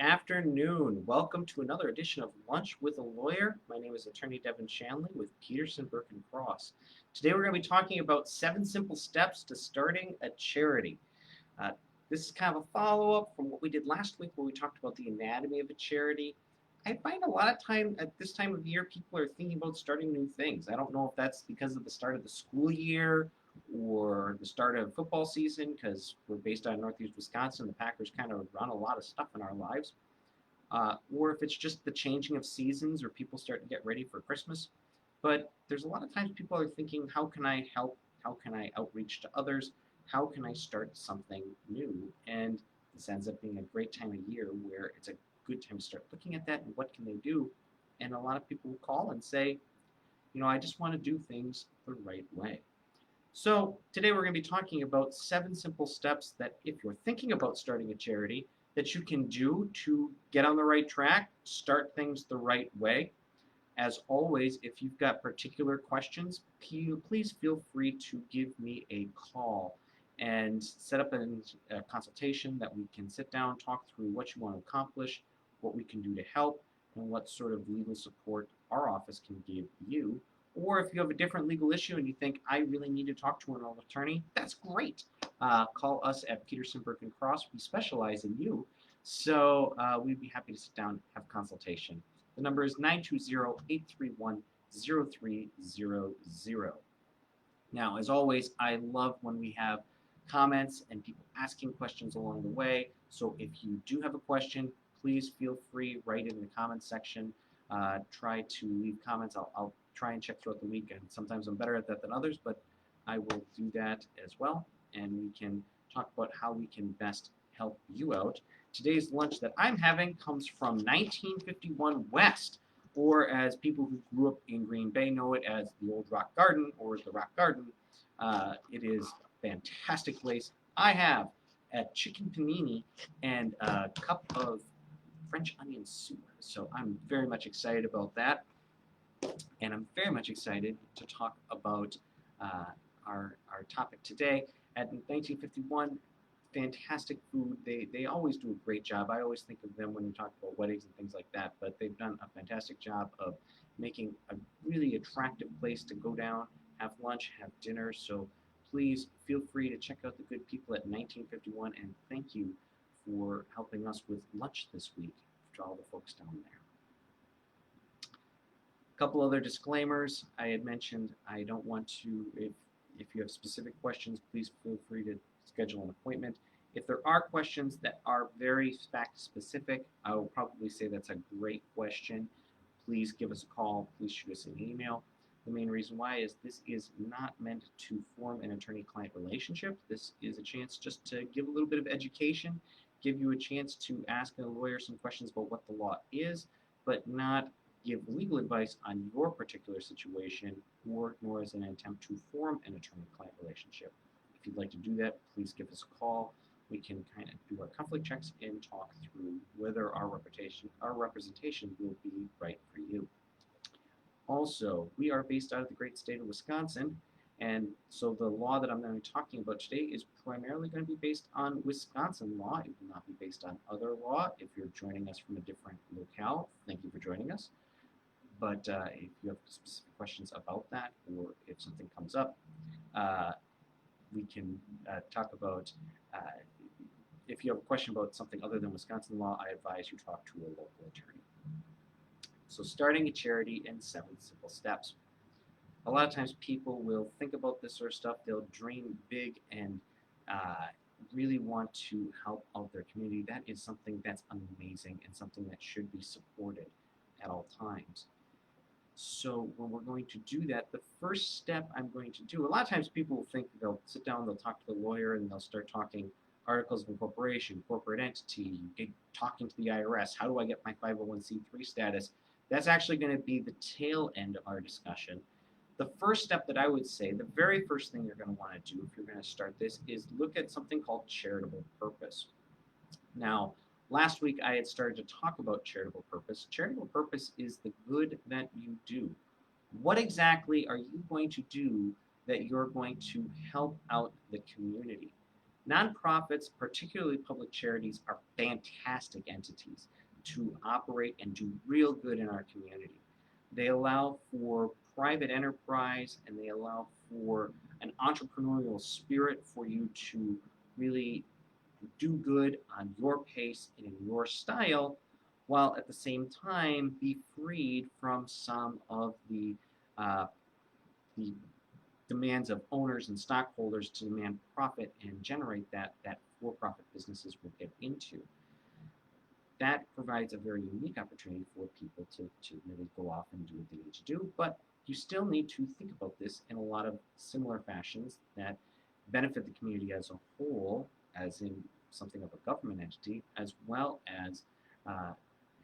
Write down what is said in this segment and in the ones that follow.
afternoon. Welcome to another edition of Lunch with a Lawyer. My name is attorney Devin Shanley with Peterson, Berk and Cross. Today we're going to be talking about 7 simple steps to starting a charity. Uh, this is kind of a follow-up from what we did last week where we talked about the anatomy of a charity. I find a lot of time at this time of year people are thinking about starting new things. I don't know if that's because of the start of the school year or the start of football season, because we're based out of Northeast Wisconsin. The Packers kind of run a lot of stuff in our lives. Or if it's just the changing of seasons or people start to get ready for Christmas. But there's a lot of times people are thinking, how can I help? How can I outreach to others? How can I start something new? And this ends up being a great time of year where it's a good time to start looking at that and what can they do. And a lot of people will call and say, I just want to do things the right way. So today we're going to be talking about 7 simple steps that if you're thinking about starting a charity, that you can do to get on the right track, start things the right way. As always, if you've got particular questions, please feel free to give me a call and set up a consultation that we can sit down, talk through what you want to accomplish, what we can do to help, and what sort of legal support our office can give you. Or if you have a different legal issue and you think, I really need to talk to an attorney, that's great. Call us at Peterson, Berk and Cross. We specialize in you. So we'd be happy to sit down and have a consultation. The number is 920-831-0300. Now, as always, I love when we have comments and people asking questions along the way. So if you do have a question, please feel free, write it in the comments section. Try to leave comments. I'll try and check throughout the week, and sometimes I'm better at that than others, but I will do that as well, and we can talk about how we can best help you out. Today's lunch that I'm having comes from 1951 West, or as people who grew up in Green Bay know it as the Old Rock Garden or the Rock Garden. It is a fantastic place. I have a chicken panini and a cup of French onion soup, so I'm very much excited about that. And I'm very much excited to talk about our topic today. At 1951, fantastic food. They always do a great job. I always think of them when we talk about weddings and things like that, but they've done a fantastic job of making a really attractive place to go down, have lunch, have dinner. So please feel free to check out the good people at 1951, and thank you for helping us with lunch this week to all the folks down there. Couple other disclaimers. I had mentioned I don't want to, if you have specific questions, please feel free to schedule an appointment. If there are questions that are very fact specific, I will probably say that's a great question. Please give us a call. Please shoot us an email. The main reason why is this is not meant to form an attorney-client relationship. This is a chance just to give a little bit of education, give you a chance to ask a lawyer some questions about what the law is, but not give legal advice on your particular situation, nor is an attempt to form an attorney-client relationship. If you'd like to do that, please give us a call. We can kind of do our conflict checks and talk through whether our representation will be right for you. Also, we are based out of the great state of Wisconsin, and so the law that I'm going to be talking about today is primarily going to be based on Wisconsin law. It will not be based on other law. If you're joining us from a different locale, thank you for joining us. But if you have specific questions about that, or if something comes up, we can talk about, if you have a question about something other than Wisconsin law, I advise you talk to a local attorney. So starting a charity in 7 simple steps. A lot of times people will think about this sort of stuff, they'll dream big and really want to help out their community. That is something that's amazing and something that should be supported at all times. So when we're going to do that, the first step I'm going to do, a lot of times people will think they'll sit down, they'll talk to the lawyer, and they'll start talking articles of incorporation, corporate entity, talking to the IRS, how do I get my 501c3 status? That's actually going to be the tail end of our discussion. The first step that I would say, the very first thing you're going to want to do if you're going to start this is look at something called charitable purpose. Now, last week I had started to talk about charitable purpose. Charitable purpose is the good that you do. What exactly are you going to do that you're going to help out the community? Nonprofits, particularly public charities, are fantastic entities to operate and do real good in our community. They allow for private enterprise and they allow for an entrepreneurial spirit for you to really do good on your pace and in your style, while at the same time be freed from some of the demands of owners and stockholders to demand profit and generate that for-profit businesses will get into. That provides a very unique opportunity for people to really go off and do what they need to do, but you still need to think about this in a lot of similar fashions that benefit the community as a whole, as in something of a government entity, as well as uh,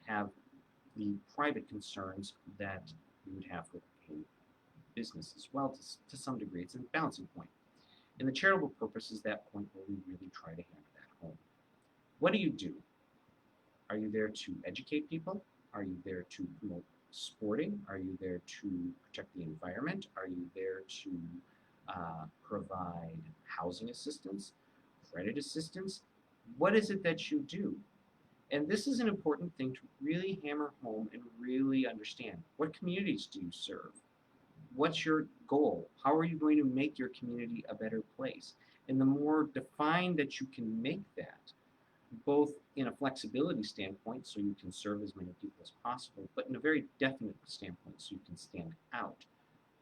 have the private concerns that you would have with a business as well to some degree. It's a balancing point. And the charitable purpose is that point where we really try to hammer that home. What do you do? Are you there to educate people? Are you there to promote sporting? Are you there to protect the environment? Are you there to provide housing assistance, credit assistance? What is it that you do? And this is an important thing to really hammer home and really understand. What communities do you serve? What's your goal? How are you going to make your community a better place? And the more defined that you can make that, both in a flexibility standpoint, so you can serve as many people as possible, but in a very definite standpoint, so you can stand out,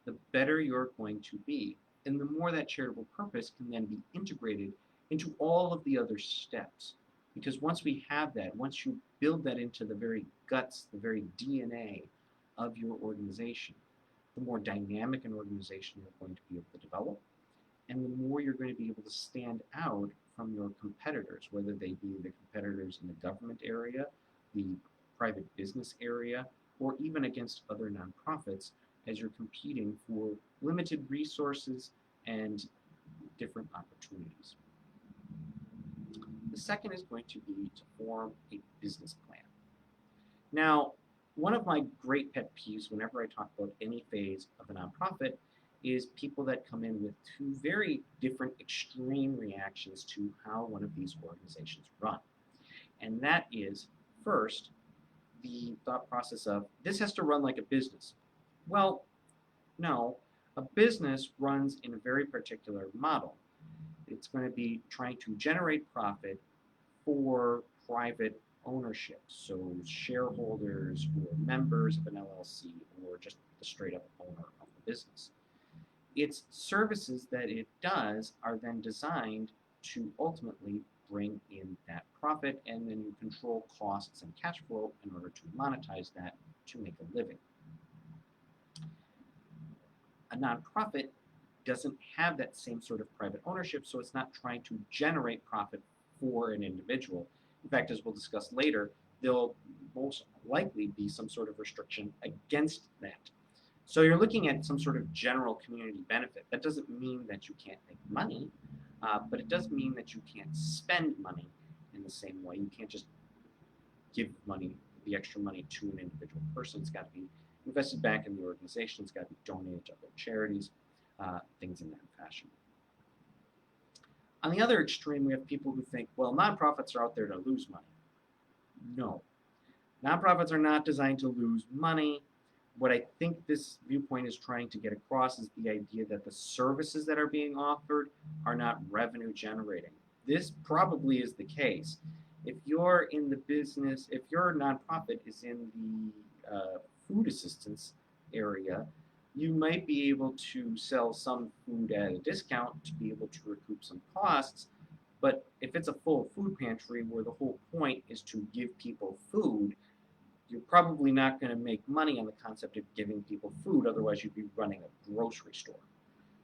the better you're going to be. And the more that charitable purpose can then be integrated into all of the other steps. Because once we have that, once you build that into the very guts, the very DNA of your organization, the more dynamic an organization you're going to be able to develop, and the more you're going to be able to stand out from your competitors, whether they be the competitors in the government area, the private business area, or even against other nonprofits as you're competing for limited resources and different opportunities. The second is going to be to form a business plan. Now, one of my great pet peeves whenever I talk about any phase of a nonprofit is people that come in with two very different extreme reactions to how one of these organizations run. And that is, first, the thought process of, this has to run like a business. Well, no, a business runs in a very particular model. It's going to be trying to generate profit for private ownership, so shareholders or members of an LLC or just the straight up owner of the business. Its services that it does are then designed to ultimately bring in that profit, and then you control costs and cash flow in order to monetize that to make a living. A nonprofit doesn't have that same sort of private ownership, so it's not trying to generate profit for an individual. In fact, as we'll discuss later, there'll most likely be some sort of restriction against that. So you're looking at some sort of general community benefit. That doesn't mean that you can't make money, but it does mean that you can't spend money in the same way. You can't just give money, the extra money to an individual person. It's got to be invested back in the organization. It's got to be donated to other charities, things in that fashion. On the other extreme, we have people who think, well, nonprofits are out there to lose money. No. Nonprofits are not designed to lose money. What I think this viewpoint is trying to get across is the idea that the services that are being offered are not revenue generating. This probably is the case. If you're in the business, if your nonprofit is in the food assistance area, you might be able to sell some food at a discount to be able to recoup some costs. But if it's a full food pantry where the whole point is to give people food, you're probably not going to make money on the concept of giving people food, otherwise you'd be running a grocery store.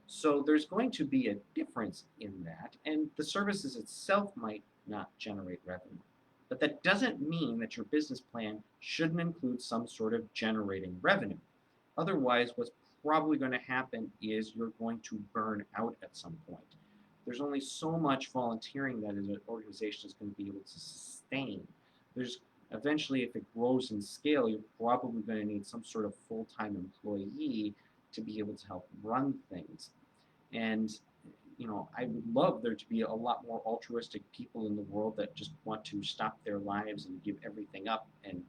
So there's going to be a difference in that, and the services itself might not generate revenue. But that doesn't mean that your business plan shouldn't include some sort of generating revenue. Otherwise, what's probably going to happen is you're going to burn out at some point. There's only so much volunteering that an organization is going to be able to sustain. There's eventually, if it grows in scale, you're probably going to need some sort of full-time employee to be able to help run things. And I would love there to be a lot more altruistic people in the world that just want to stop their lives and give everything up and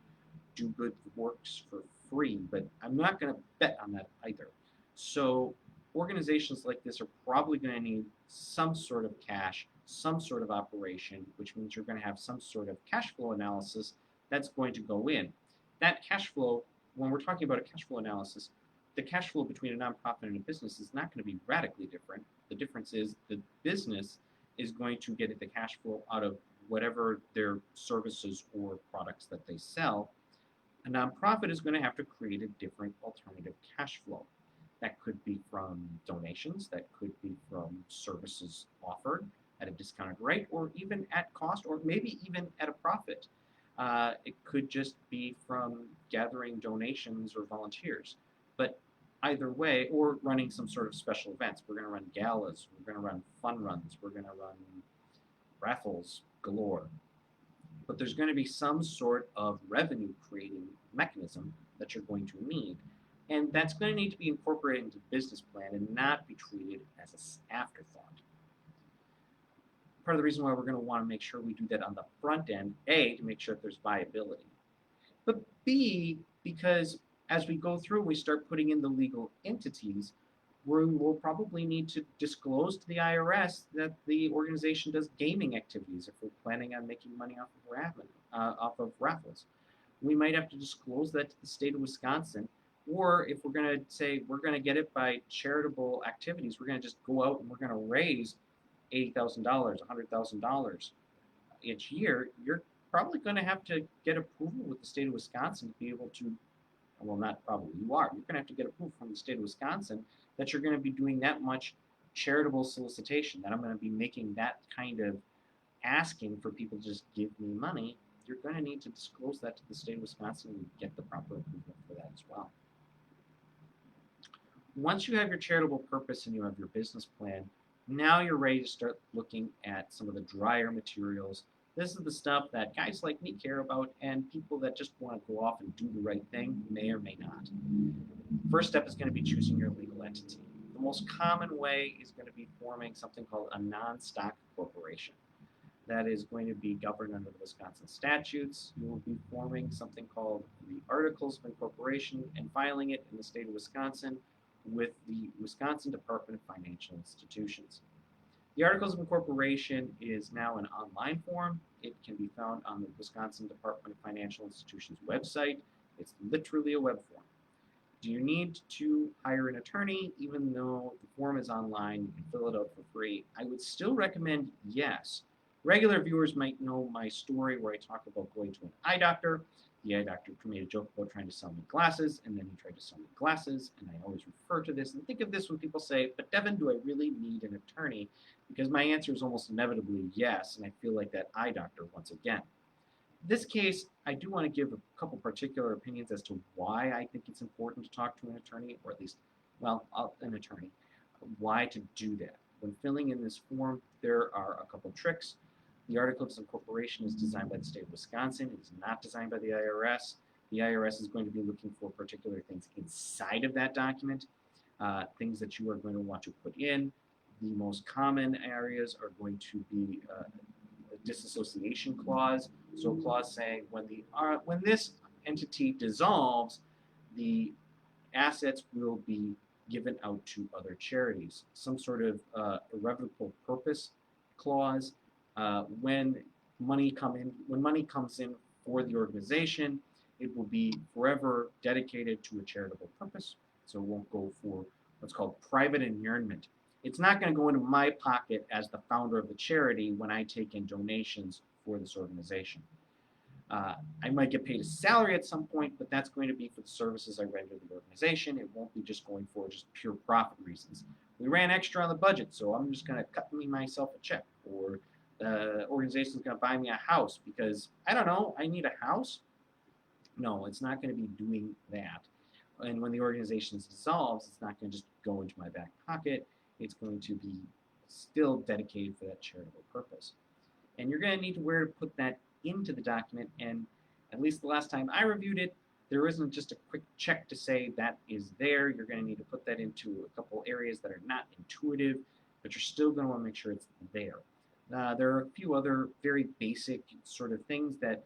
do good works for free, but I'm not going to bet on that either. So organizations like this are probably going to need some sort of cash, some sort of operation, which means you're going to have some sort of cash flow analysis that's going to go in. That cash flow, when we're talking about a cash flow analysis, the cash flow between a nonprofit and a business is not going to be radically different. The difference is the business is going to get the cash flow out of whatever their services or products that they sell. A nonprofit is going to have to create a different alternative cash flow. That could be from donations, that could be from services offered at a discounted rate, or even at cost, or maybe even at a profit. It could just be from gathering donations or volunteers. But either way, or running some sort of special events. We're going to run galas, we're going to run fun runs, we're going to run raffles galore. But there's going to be some sort of revenue creating mechanism that you're going to need. And that's going to need to be incorporated into the business plan and not be treated as an afterthought. Part of the reason why we're going to want to make sure we do that on the front end, A, to make sure that there's viability, but B, because as we go through, we start putting in the legal entities, we will probably need to disclose to the IRS that the organization does gaming activities if we're planning on making money off of raffles. We might have to disclose that to the state of Wisconsin, or if we're going to say we're going to get it by charitable activities, we're going to just go out and we're going to raise $80,000, $100,000 each year, you're probably going to have to get approval with the state of Wisconsin to be able to, well, not probably, you are. You're going to have to get approval from the state of Wisconsin that you're going to be doing that much charitable solicitation, that I'm going to be making that kind of asking for people to just give me money. You're going to need to disclose that to the state of Wisconsin and get the proper approval for that as well. Once you have your charitable purpose and you have your business plan, now you're ready to start looking at some of the drier materials. This is the stuff that guys like me care about, and people that just want to go off and do the right thing may or may not. First step is going to be choosing your legal entity. The most common way is going to be forming something called a non-stock corporation. That is going to be governed under the Wisconsin statutes. You will be forming something called the Articles of Incorporation and filing it in the state of Wisconsin with the Wisconsin Department of Financial Institutions. The Articles of Incorporation is now an online form. It can be found on the Wisconsin Department of Financial Institutions website. It's literally a web form. Do you need to hire an attorney? Even though the form is online, you can fill it out for free. I would still recommend yes. Regular viewers might know my story where I talk about going to an eye doctor. The eye doctor made a joke about trying to sell me glasses, and then he tried to sell me glasses, and I always refer to this and think of this when people say, but Devin, do I really need an attorney? Because my answer is almost inevitably yes, and I feel like that eye doctor once again. In this case, I do want to give a couple particular opinions as to why I think it's important to talk to an attorney, or at least, well, an attorney, why to do that. When filling in this form, there are a couple tricks. The Articles of Incorporation is designed by the state of Wisconsin. It is not designed by the IRS. The IRS is going to be looking for particular things inside of that document, things that you are going to want to put in. The most common areas are going to be a disassociation clause. So a clause saying when this entity dissolves, the assets will be given out to other charities. Some sort of irrevocable purpose clause. When money comes in for the organization, it will be forever dedicated to a charitable purpose. So it won't go for what's called private inurement. It's not going to go into my pocket as the founder of the charity when I take in donations for this organization. I might get paid a salary at some point, but that's going to be for the services I render the organization. It won't be just going for just pure profit reasons. We ran extra on the budget, so I'm just going to cut myself a check, or the organization is going to buy me a house because, I don't know, I need a house? No, it's not going to be doing that. And when the organization dissolves, it's not going to just go into my back pocket. It's going to be still dedicated for that charitable purpose. And you're going to need to where to put that into the document, and at least the last time I reviewed it, there isn't just a quick check to say that is there. You're going to need to put that into a couple areas that are not intuitive. but you're still going to want to make sure it's there. There are a few other very basic sort of things that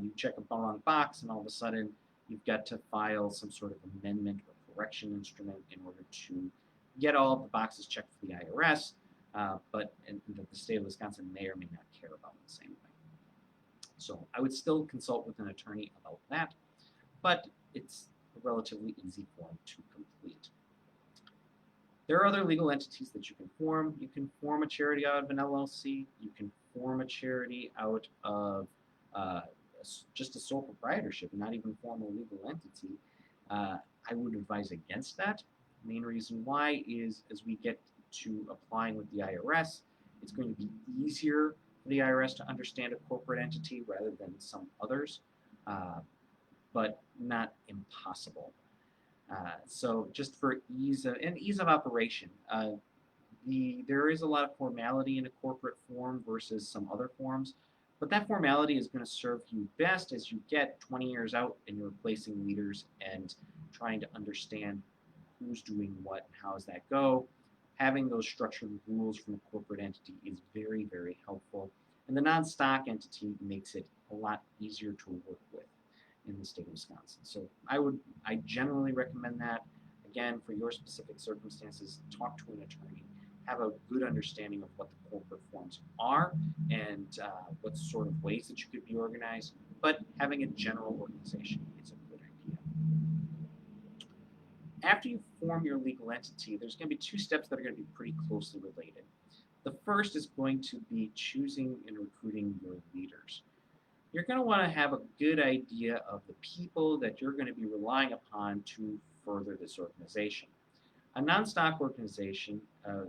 you check a wrong box and all of a sudden you've got to file some sort of amendment or correction instrument in order to get all of the boxes checked for the IRS, but the state of Wisconsin may or may not care about the same thing. So I would still consult with an attorney about that, but it's a relatively easy form to complete. There are other legal entities that you can form. You can form a charity out of an LLC. You can form a charity out of just a sole proprietorship and not even form a legal entity. I would advise against that. The main reason why is as we get to applying with the IRS, it's going to be easier for the IRS to understand a corporate entity rather than some others, but not impossible. So just for ease of operation, there is a lot of formality in a corporate form versus some other forms, but that formality is going to serve you best as you get 20 years out and you're replacing leaders and trying to understand who's doing what and how does that go. Having those structured rules from a corporate entity is very, very helpful, and the non-stock entity makes it a lot easier to work with in the state of Wisconsin. So I generally recommend that. Again, for your specific circumstances, talk to an attorney, have a good understanding of what the corporate forms are and what sort of ways that you could be organized, but having a general organization is a good idea. After you form your legal entity, there's going to be two steps that are going to be pretty closely related. The first is going to be choosing and recruiting your leaders. You're going to want to have a good idea of the people that you're going to be relying upon to further this organization. A non-stock organization,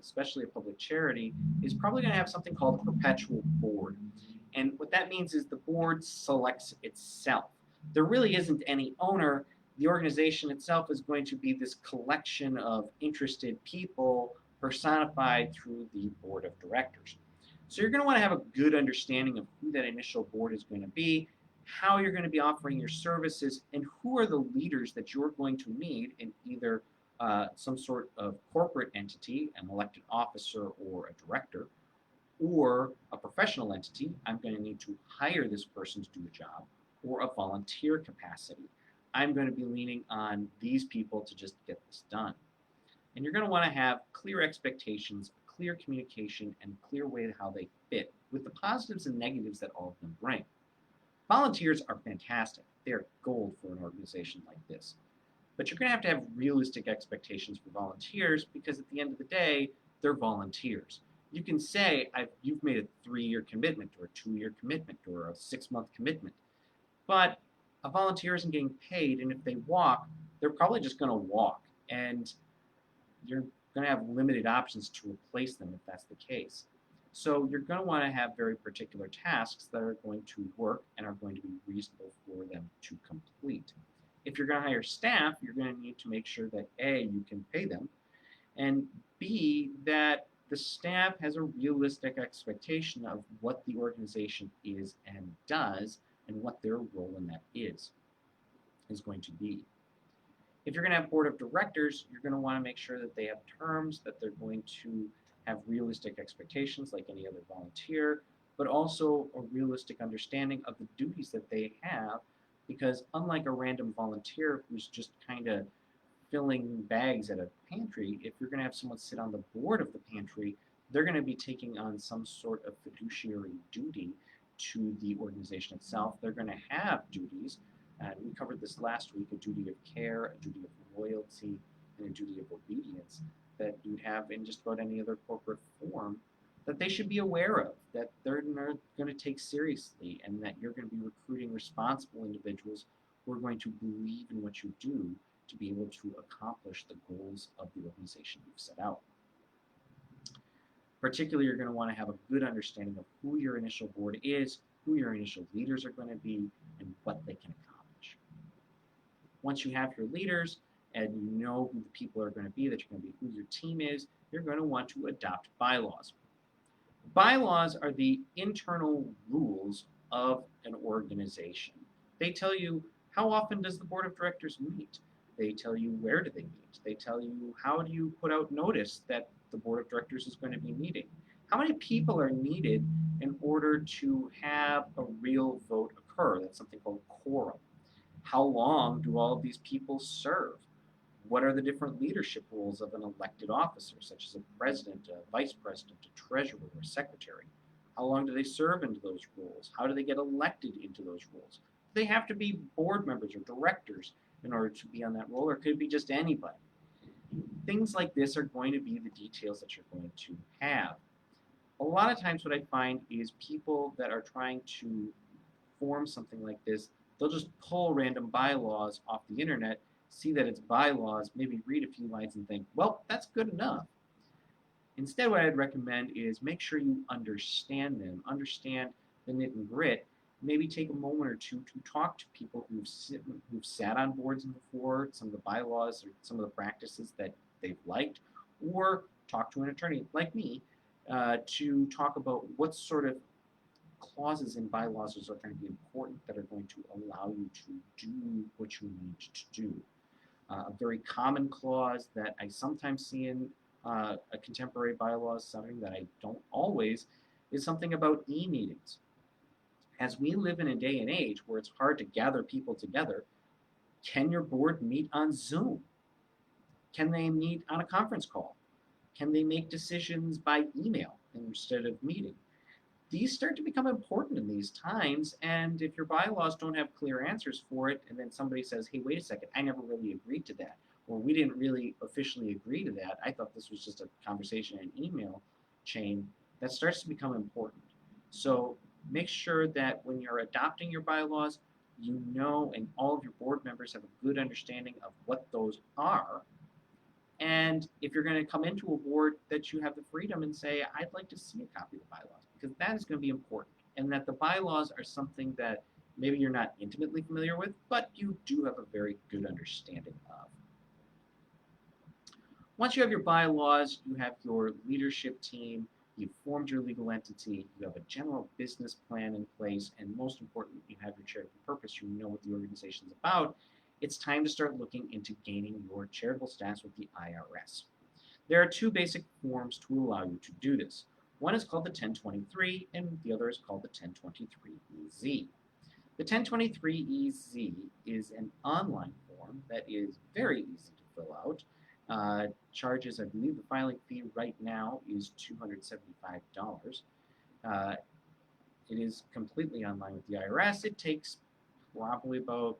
especially a public charity, is probably going to have something called a perpetual board. And what that means is the board selects itself. There really isn't any owner. The organization itself is going to be this collection of interested people personified through the board of directors. So you're going to want to have a good understanding of who that initial board is going to be, how you're going to be offering your services, and who are the leaders that you're going to need in either some sort of corporate entity, an elected officer or a director, or a professional entity. I'm going to need to hire this person to do a job, or a volunteer capacity. I'm going to be leaning on these people to just get this done. And you're going to want to have clear expectations, clear communication, and clear way of how they fit with the positives and negatives that all of them bring. Volunteers are fantastic. They're gold for an organization like this. But you're going to have realistic expectations for volunteers because at the end of the day, they're volunteers. You can say, you've made a 3-year commitment or a 2-year commitment or a 6-month commitment, but a volunteer isn't getting paid, and if they walk, they're probably just going to walk, and you're going to have limited options to replace them if that's the case. So you're going to want to have very particular tasks that are going to work and are going to be reasonable for them to complete. If you're going to hire staff, you're going to need to make sure that A, you can pay them, and B, that the staff has a realistic expectation of what the organization is and does and what their role in that is going to be. If you're going to have board of directors, you're going to want to make sure that they have terms, that they're going to have realistic expectations like any other volunteer, but also a realistic understanding of the duties that they have, because unlike a random volunteer who's just kind of filling bags at a pantry, if you're going to have someone sit on the board of the pantry, they're going to be taking on some sort of fiduciary duty to the organization itself. They're going to have duties, and we covered this last week, a duty of care, a duty of loyalty, and a duty of obedience that you'd have in just about any other corporate form that they should be aware of, that they're going to take seriously, and that you're going to be recruiting responsible individuals who are going to believe in what you do to be able to accomplish the goals of the organization you've set out. Particularly, you're going to want to have a good understanding of who your initial board is, who your initial leaders are going to be, and what they can accomplish. Once you have your leaders and you know who the people are going to be, that you're going to be who your team is, you're going to want to adopt bylaws. Bylaws are the internal rules of an organization. They tell you how often does the board of directors meet. They tell you where do they meet. They tell you how do you put out notice that the board of directors is going to be meeting? How many people are needed in order to have a real vote occur? That's something called quorum. How long do all of these people serve? What are the different leadership roles of an elected officer, such as a president, a vice president, a treasurer, or a secretary? How long do they serve into those roles? How do they get elected into those roles? Do they have to be board members or directors in order to be on that role, or could it be just anybody? Things like this are going to be the details that you're going to have. A lot of times what I find is people that are trying to form something like this, they'll just pull random bylaws off the internet, see that it's bylaws, maybe read a few lines and think, well, that's good enough. Instead, what I'd recommend is make sure you understand them, understand the nit and grit. Maybe take a moment or two to talk to people who've sat on boards before, some of the bylaws or some of the practices that they've liked, or talk to an attorney like me to talk about what sort of clauses in bylaws are going to be important that are going to allow you to do what you need to do. A very common clause that I sometimes see in a contemporary bylaws, something that I don't always, is something about e-meetings. As we live in a day and age where it's hard to gather people together, can your board meet on Zoom? Can they meet on a conference call? Can they make decisions by email instead of meeting? These start to become important in these times, and if your bylaws don't have clear answers for it, and then somebody says, hey, wait a second, I never really agreed to that, or we didn't really officially agree to that, I thought this was just a conversation in an email chain, that starts to become important. So make sure that when you're adopting your bylaws, you know, and all of your board members have a good understanding of what those are. And if you're going to come into a board, that you have the freedom and say, I'd like to see a copy of the bylaws, because that is going to be important. And that the bylaws are something that maybe you're not intimately familiar with, but you do have a very good understanding of. Once you have your bylaws, you have your leadership team, you've formed your legal entity, you have a general business plan in place, and most importantly, you have your charitable purpose, you know what the organization is about, it's time to start looking into gaining your charitable status with the IRS. There are two basic forms to allow you to do this. One is called the 1023, and the other is called the 1023-EZ. The 1023-EZ is an online form that is very easy to fill out. Charges, I believe the filing fee right now is $275. It is completely online with the IRS. It takes probably about,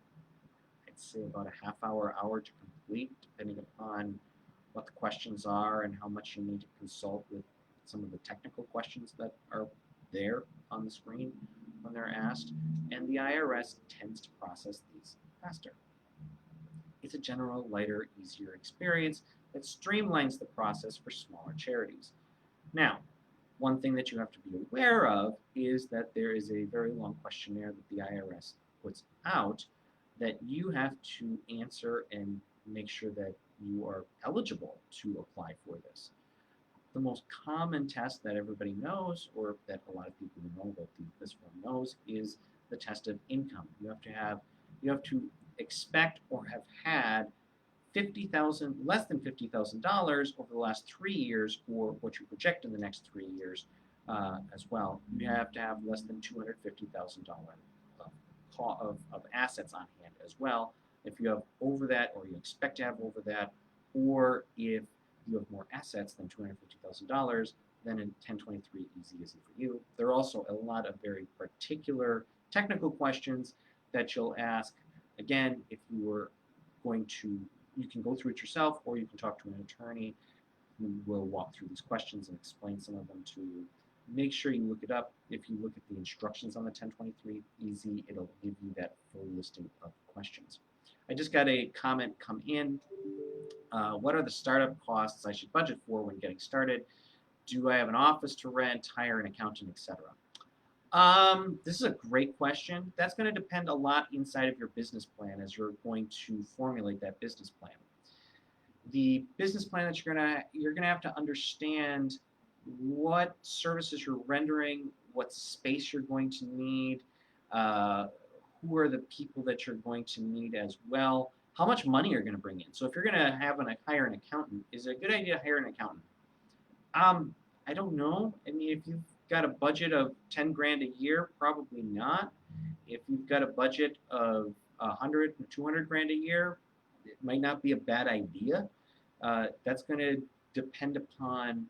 I'd say about a half hour to complete, depending upon what the questions are and how much you need to consult with some of the technical questions that are there on the screen when they're asked, and the IRS tends to process these faster. It's a general, lighter, easier experience that streamlines the process for smaller charities. Now, one thing that you have to be aware of is that there is a very long questionnaire that the IRS puts out that you have to answer and make sure that you are eligible to apply for this. The most common test that everybody knows, or that a lot of people who know about this one knows, is the test of income. You have to expect or have had less than $50,000 over the last 3 years, or what you project in the next 3 years as well. You have to have less than $250,000 of assets on hand as well. If you have over that, or you expect to have over that, or if you have more assets than $250,000, then a 1023-EZ isn't for you. There are also a lot of very particular technical questions that you'll ask. Again, if you were going to, you can go through it yourself, or you can talk to an attorney who will walk through these questions and explain some of them to you. Make sure you look it up. If you look at the instructions on the 1023-EZ, it'll give you that full listing of questions. I just got a comment come in. What are the startup costs I should budget for when getting started? Do I have an office to rent, hire an accountant, etc.? This is a great question. That's going to depend a lot inside of your business plan as you're going to formulate that business plan. The business plan that you're gonna have to understand what services you're rendering, what space you're going to need, who are the people that you're going to need as well, how much money you're going to bring in. So if you're going to hire an accountant, is it a good idea to hire an accountant? I don't know. I mean, if you've got a budget of 10 grand a year, probably not. If you've got a budget of 100, 200 grand a year, it might not be a bad idea. That's going to depend upon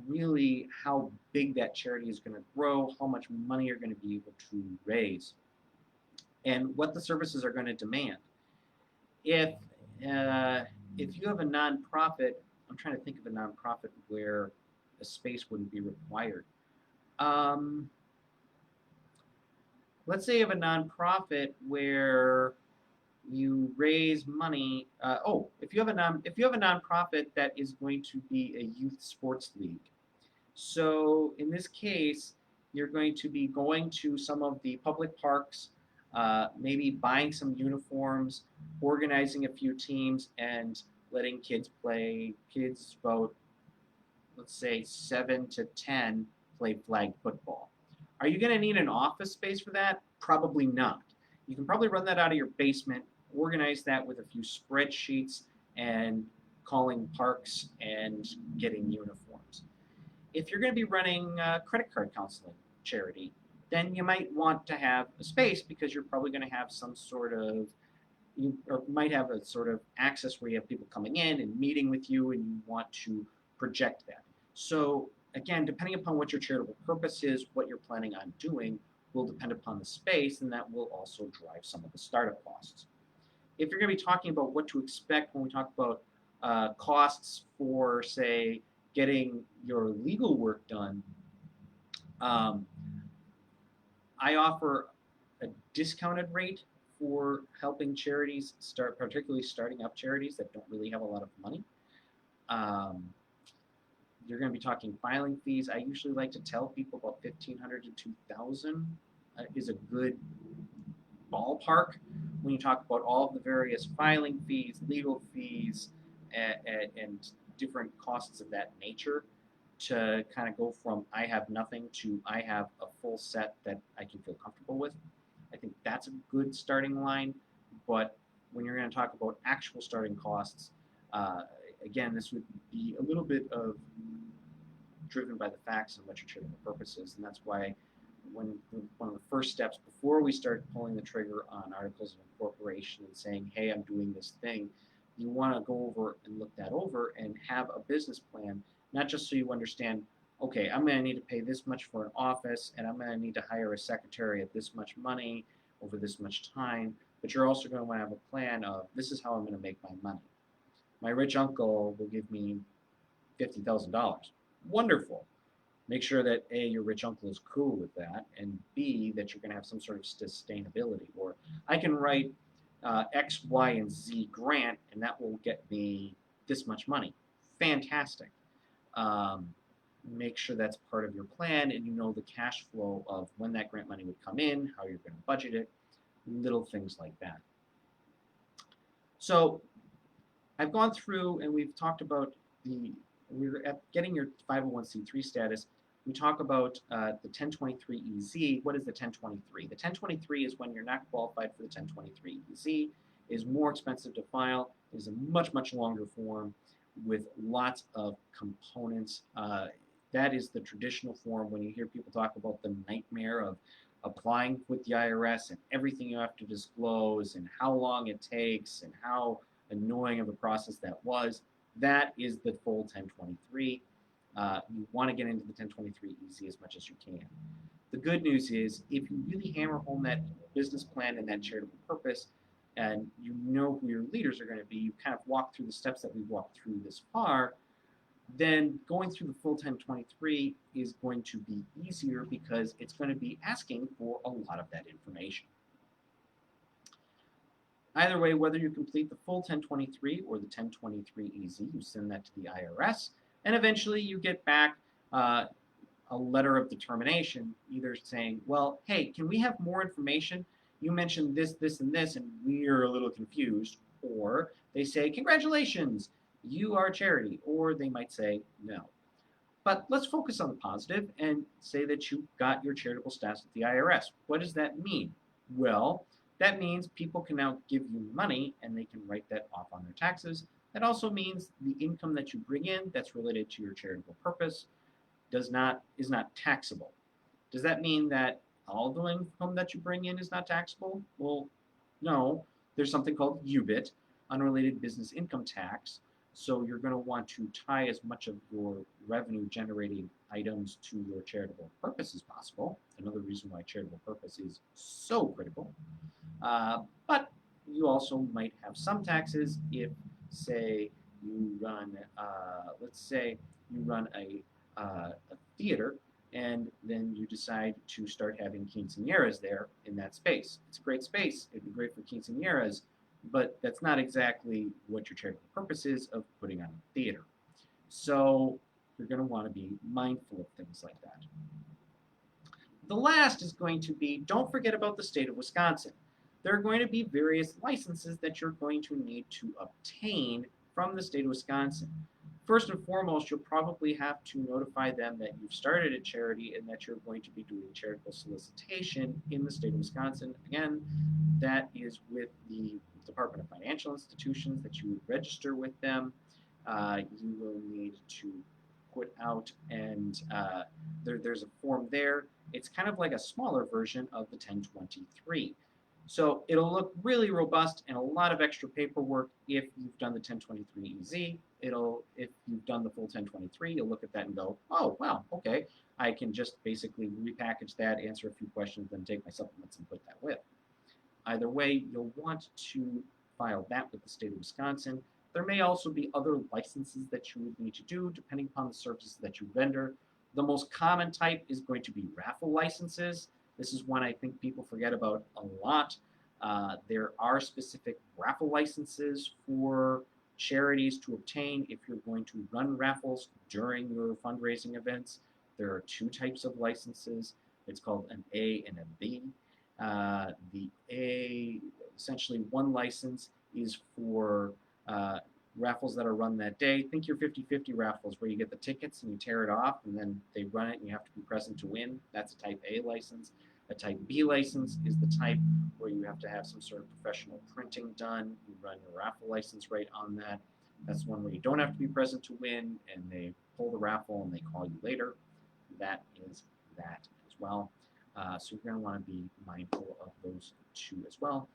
really how big that charity is going to grow, how much money you're going to be able to raise, and what the services are going to demand. If uh, if you have a nonprofit, I'm trying to think of a nonprofit where a space wouldn't be required. Um, let's say you have a nonprofit where you raise money. If you have a nonprofit that is going to be a youth sports league, so in this case, you're going to be going to some of the public parks, maybe buying some uniforms, organizing a few teams, and letting kids play. Kids about, let's say, 7 to 10 play flag football. Are you going to need an office space for that? Probably not. You can probably run that out of your basement, organize that with a few spreadsheets, and calling parks and getting uniforms. If you're going to be running a credit card counseling charity, then you might want to have a space because you're probably going to have some sort of you or might have a sort of access where you have people coming in and meeting with you and you want to project that. So again, depending upon what your charitable purpose is, what you're planning on doing will depend upon the space, and that will also drive some of the startup costs. If you're going to be talking about what to expect when we talk about costs for, say, getting your legal work done, um, I offer a discounted rate for helping charities start, particularly starting up charities that don't really have a lot of money. Um, you're going to be talking filing fees. I usually like to tell people about 1,500 to 2,000 is a good ballpark when you talk about all of the various filing fees, legal fees, and different costs of that nature to kind of go from I have nothing to I have a full set that I can feel comfortable with. I think that's a good starting line. But when you're going to talk about actual starting costs, uh, again, this would be a little bit of driven by the facts and what your charitable purpose is, and that's why when one of the first steps before we start pulling the trigger on articles of incorporation and saying, hey, I'm doing this thing, you want to go over and look that over and have a business plan, not just so you understand, okay, I'm going to need to pay this much for an office and I'm going to need to hire a secretary at this much money over this much time, but you're also going to want to have a plan of this is how I'm going to make my money. My rich uncle will give me $50,000. Wonderful. Make sure that A, your rich uncle is cool with that, and B, that you're going to have some sort of sustainability. Or I can write X, Y, and Z grant, and that will get me this much money. Fantastic. Um, make sure that's part of your plan, and you know the cash flow of when that grant money would come in, how you're going to budget it, little things like that. So I've gone through and we've talked about we're at getting your 501c3 status. We talk about the 1023-EZ. What is the 1023? The 1023 is when you're not qualified for the 1023-EZ. It is more expensive to file. It is a much, much longer form with lots of components. That is the traditional form when you hear people talk about the nightmare of applying with the IRS and everything you have to disclose and how long it takes and how annoying of a process that was. That is the full 1023. You want to get into the 1023-EZ as much as you can. The good news is if you really hammer home that business plan and that charitable purpose, and you know who your leaders are going to be, you kind of walk through the steps that we've walked through this far, then going through the full 1023 is going to be easier because it's going to be asking for a lot of that information. Either way, whether you complete the full 1023 or the 1023-EZ, you send that to the IRS, and eventually you get back a letter of determination, either saying, well, hey, can we have more information? You mentioned this, this, and this, and we're a little confused. Or they say, congratulations, you are a charity. Or they might say, no. But let's focus on the positive and say that you got your charitable status at the IRS. What does that mean? Well, that means people can now give you money and they can write that off on their taxes That also means the income that you bring in that's related to your charitable purpose is not taxable. Does that mean that all the income that you bring in is not taxable? Well, no. There's something called UBIT, unrelated business income tax. So you're going to want to tie as much of your revenue generating items to your charitable purpose as possible. Another reason why charitable purpose is so critical. But you also might have some taxes if, say, you run, let's say you run a theater and then you decide to start having quinceañeras there in that space. It's a great space. It'd be great for quinceañeras, but that's not exactly what your charitable purpose is of putting on a theater. So you're going to want to be mindful of things like that. The last is going to be, don't forget about the state of Wisconsin. There are going to be various licenses that you're going to need to obtain from the state of Wisconsin. First and foremost, you'll probably have to notify them that you've started a charity and that you're going to be doing charitable solicitation in the state of Wisconsin. Again, that is with the Department of Financial Institutions that you would register with them. You will need to put out, and there's a form there. It's kind of like a smaller version of the 1023. So it'll look really robust and a lot of extra paperwork if you've done the 1023-EZ. If you've done the full 1023, you'll look at that and go, oh, wow, okay. I can just basically repackage that, answer a few questions, then take my supplements and put that with. Either way, you'll want to file that with the state of Wisconsin. There may also be other licenses that you would need to do depending upon the services that you render. The most common type is going to be raffle licenses. This is one I think people forget about a lot. There are specific raffle licenses for charities to obtain if you're going to run raffles during your fundraising events. There are two types of licenses. It's called an A and a B. The A, essentially one license is for raffles that are run that day. Think your 50-50 raffles where you get the tickets and you tear it off and then they run it and you have to be present to win. That's a type A license. A type B license is the type where you have to have some sort of professional printing done. You run your raffle license right on that. That's one where you don't have to be present to win and they pull the raffle and they call you later. That is that as well. So you're going to want to be mindful of those two as well.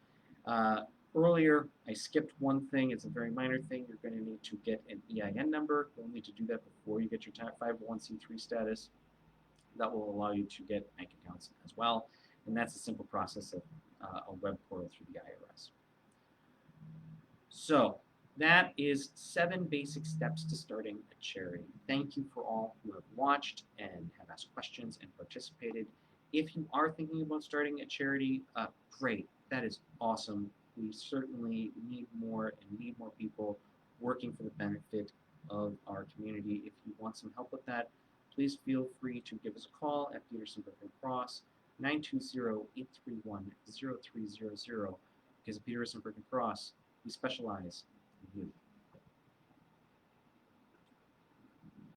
Earlier, I skipped one thing. It's a very minor thing. You're going to need to get an EIN number. You'll need to do that before you get your 501c3 status. That will allow you to get bank accounts as well. And that's a simple process of a web portal through the IRS. So that is 7 basic steps to starting a charity. Thank you for all who have watched and have asked questions and participated. If you are thinking about starting a charity, great. That is awesome. We certainly need more people working for the benefit of our community. If you want some help with that, please feel free to give us a call at Peterson, Berk & Cross, 920-831-0300. Because at Peterson, Berk & Cross, we specialize in you.